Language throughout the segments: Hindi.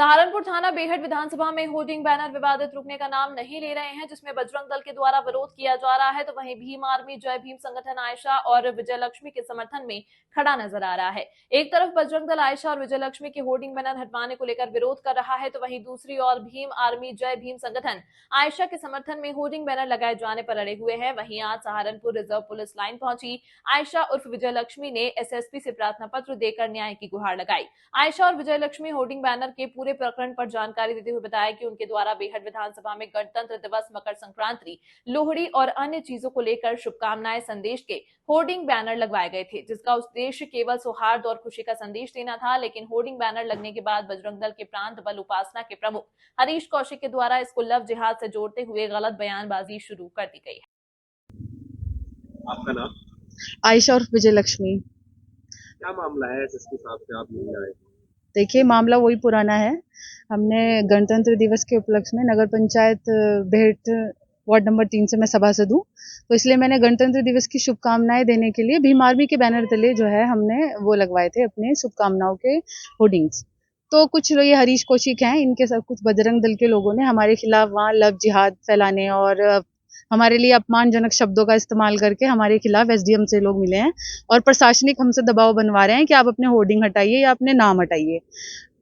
सहारनपुर थाना बेहट विधानसभा में होर्डिंग बैनर विवादित रुकने का नाम नहीं ले रहे हैं, जिसमें बजरंग दल के द्वारा विरोध किया जा रहा है, तो वहीं भीम आर्मी जय भीम संगठन आयशा और विजय लक्ष्मी के समर्थन में खड़ा नजर आ रहा है। एक तरफ बजरंग दल आयशा और विजय लक्ष्मी के होर्डिंग बैनर हटवाने को लेकर विरोध कर रहा है, तो वहीं दूसरी ओर भीम आर्मी जय भीम संगठन आयशा के समर्थन में होर्डिंग बैनर लगाए जाने पर अड़े हुए हैं। वहीं आज सहारनपुर रिजर्व पुलिस लाइन पहुंची आयशा उर्फ विजय लक्ष्मी ने एसएसपी से प्रार्थना पत्र देकर न्याय की गुहार लगाई। आयशा और विजय लक्ष्मी होर्डिंग बैनर के पूरे प्रकरण पर जानकारी देते हुए बताया कि उनके द्वारा बेहट विधानसभा में गणतंत्र दिवस, मकर संक्रांति, लोहड़ी और अन्य चीजों को लेकर शुभकामनाएं संदेश के होर्डिंग बैनर लगवाए गए थे, जिसका उद्देश्य केवल सौहार्द और खुशी का संदेश देना था। लेकिन होर्डिंग बैनर लगने के बाद बजरंग दल के प्रांत बल उपासना के प्रमुख हरीश कौशिक के द्वारा इसको लव जिहाद से जोड़ते हुए गलत बयानबाजी शुरू कर दी गई है। आपका नाम? आयशा और विजय लक्ष्मी। क्या मामला है जिसके साथ से आप मिलने आए? देखिए, मामला वही पुराना है। हमने गणतंत्र दिवस के उपलक्ष्य में नगर पंचायत बेहट वार्ड नंबर 3 से मैं सभासद हूँ, तो इसलिए मैंने गणतंत्र दिवस की शुभकामनाएं देने के लिए भीम आर्मी के बैनर तले जो है हमने वो लगवाए थे अपने शुभकामनाओं के होर्डिंग्स। तो कुछ ये हरीश कौशिक हैं, इनके सब कुछ बजरंग दल के लोगों ने हमारे खिलाफ वहाँ लव जिहाद फैलाने और हमारे लिए अपमानजनक शब्दों का इस्तेमाल करके हमारे खिलाफ एसडीएम से लोग मिले हैं और प्रशासनिक हमसे दबाव बनवा रहे हैं कि आप अपने होर्डिंग हटाइए या अपने नाम हटाइए।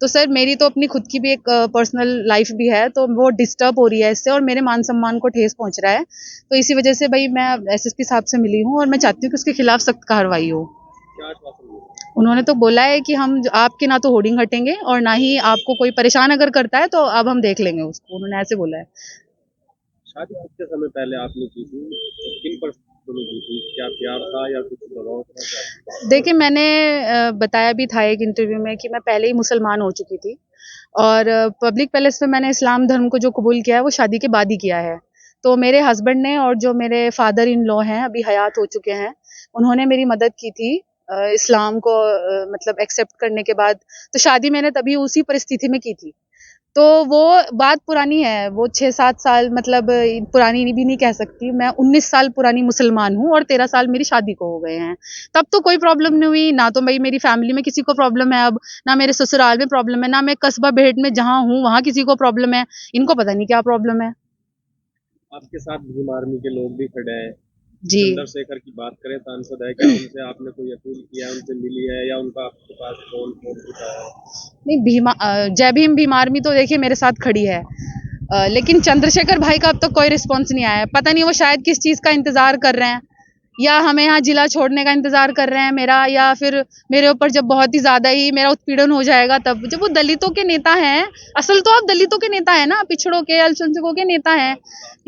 तो सर, मेरी तो अपनी खुद की भी एक पर्सनल लाइफ भी है, तो वो डिस्टर्ब हो रही है इससे और मेरे मान सम्मान को ठेस पहुंच रहा है। तो इसी वजह से भाई मैं एसएसपी साहब से मिली हूँ और मैं चाहती हूँ कि उसके खिलाफ सख्त कार्रवाई हो। उन्होंने तो बोला है कि हम आपके ना तो होर्डिंग हटेंगे और ना ही आपको कोई परेशान अगर करता है तो अब हम देख लेंगे उसको, उन्होंने ऐसे बोला है। शादी कितने समय पहले आपने की थी? किन पर शुरू की थी? क्या प्यार था या कुछ दबाव था? देखिए, मैंने बताया भी था एक इंटरव्यू में कि मैं पहले ही मुसलमान हो चुकी थी और पब्लिक पैलेस में मैंने इस्लाम धर्म को जो कबूल किया है वो शादी के बाद ही किया है। तो मेरे हस्बैंड ने और जो मेरे फादर इन लॉ हैं, अभी हयात हो चुके हैं, उन्होंने मेरी मदद की थी इस्लाम को मतलब एक्सेप्ट करने के बाद। तो शादी मैंने तभी उसी परिस्थिति में की थी। तो वो बात पुरानी है, वो 6-7 साल मतलब पुरानी भी नहीं कह सकती। मैं 19 साल पुरानी मुसलमान हूँ और 13 साल मेरी शादी को हो गए हैं। तब तो कोई प्रॉब्लम नहीं हुई, ना तो भाई मेरी फैमिली में किसी को प्रॉब्लम है अब, ना मेरे ससुराल में प्रॉब्लम है, ना मैं कस्बा बेहट में जहाँ हूँ वहाँ किसी को प्रॉब्लम है। इनको पता नहीं क्या प्रॉब्लम है। आपके साथ भीम आर्मी के लोग भी खड़े हैं जी। चंद्रशेखर की बात करें, सांसद है, क्या उनसे आपने कोई अपील किया, उनसे मिली है या उनका आपके पास फोन चुका है? नहीं, जय भीम भीम आर्मी तो देखिए मेरे साथ खड़ी है, लेकिन चंद्रशेखर भाई का अब तक कोई रिस्पॉन्स नहीं आया है। पता नहीं वो शायद किस चीज़ का इंतज़ार कर रहे हैं, या हमें यहाँ जिला छोड़ने का इंतज़ार कर रहे हैं मेरा, या फिर मेरे ऊपर जब बहुत ही ज़्यादा ही मेरा उत्पीड़न हो जाएगा तब। जब वो दलितों के नेता हैं, असल तो आप दलितों के नेता हैं ना, पिछड़ों के, अल्पसंख्यकों के नेता हैं,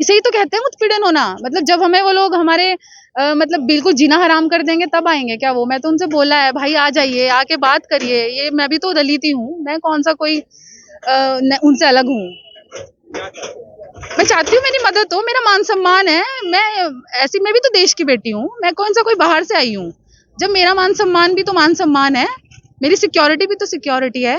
इसे ही तो कहते हैं उत्पीड़न होना। मतलब जब हमें वो लोग हमारे मतलब बिल्कुल जीना हराम कर देंगे तब आएंगे क्या वो? मैं तो उनसे बोला है, भाई आ जाइए, आके बात करिए, ये मैं भी तो दलित ही हूँ, मैं कौन सा कोई उनसे अलग हूँ। मैं चाहती हूँ मेरी मदद हो, मेरा मान सम्मान है, मैं भी तो देश की बेटी हूँ, मैं कौन सा कोई बाहर से आई हूँ। जब मेरा मान सम्मान भी तो मान सम्मान है, मेरी सिक्योरिटी भी तो सिक्योरिटी है।